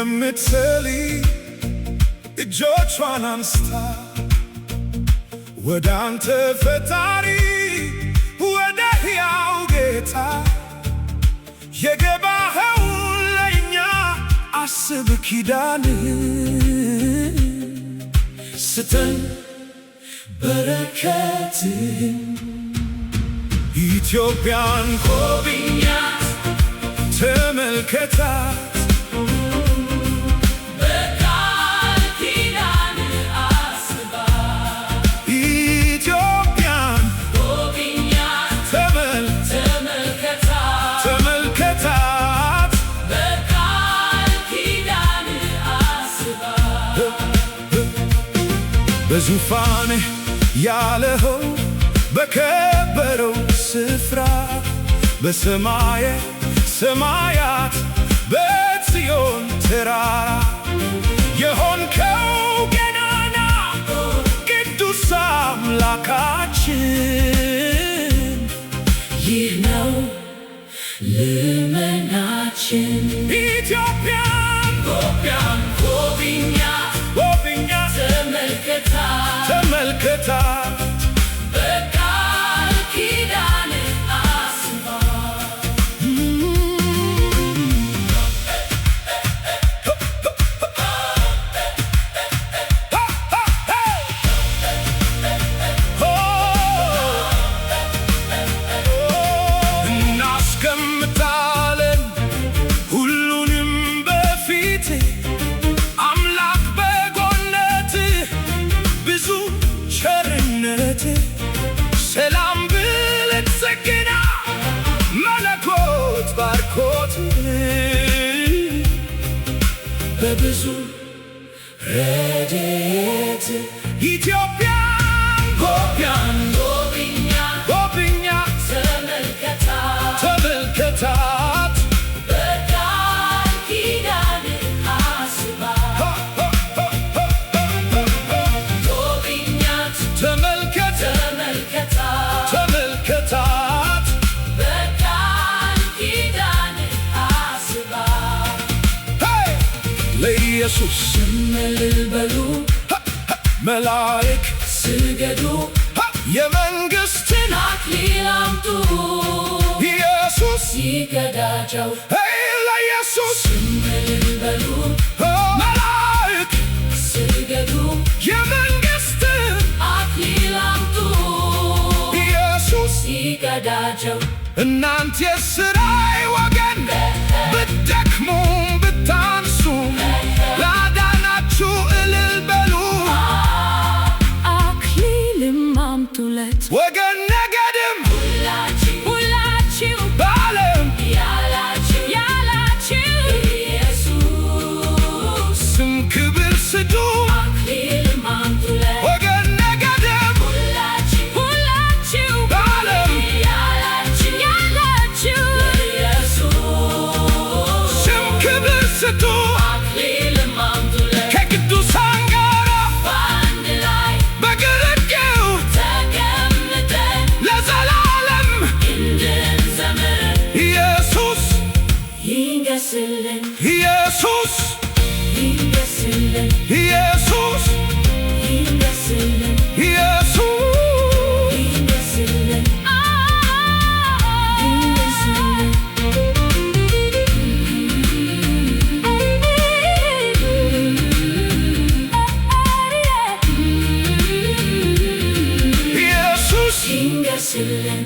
የምትጸልይ እጆቿን አንስታ ወደ አንተ ፈጣሪ ወደ ሕያው ጌታ የገባኸውን ለእኛ አስብ ኪዳንህን ስጠን በረከትህን ኢትዮጵያን ጎብኛት ተመልከታት በቃል ኪዳንህ አስባት ኢትዮጵያን ጎብኛት ተመልከታት በቃል ኪዳንህ አስባት በዙፋንህ ያለኸው በከበረው ስፍራ በሰማየ ሰማያት በጽዮን ተራራ የሆንከው ገናና ቅዱስ አምላካችን ይህ ነው ልመናችን። ኢትዮጵያን ጎብኛት ተመልከታት በቃል ኪዳንህ አስባት እናስቀምጣለን ሁሉንም በፊትህ አምላክ በጎነትህ ብዙ ቸርነትህ ሰላም ብልጽግና መለኮት ባርኮትህ በብዙ ረድኤትህ ኢትዮጵያን ጎብኛት ተመልከታት በቃል ኪዳንህ አስባት ጎብኛት ተመልከታት በቃል ኪዳንህ አስባት ለኢየሱስ እልል በሉ መላእክት ስገዱ የመንግሥትን አክሊል አምጡ ኢየሱስ ይቀዳጀው ለኢየሱስ እልል በሉ መላእክት ስገዱ የመንግሥትን አክሊል አምጡ ኢየሱስ ይቀዳጀው እናንተ የሥራዬ ወገን ብትደክሙም ብታንሱም ላዳናችሁ እልል በሉ አክሊልም አምጡለት ወገን ነገድም ሁላችሁ በዓለም ያላችሁ ኢየሱስ ስም ክብር ስጡ አክሊልም አምጡለት ወገን ነገድም ሁላችሁ በዓለም ያላችሁ ኢየሱስ ስም ክብር ስጡ አክሊልም አምጡለት ከቅዱሳን ጋር በአንድ ላይ በግርጌው ተቀምጠን ለዘላለም እንድንዘምር ኢየሱስ ይንገስልን ኢየሱስ ይንገስልን ኢየሱስ ይንገስልን ኢየሱስ ይንገስልን ኢየሱስ ይንገስልን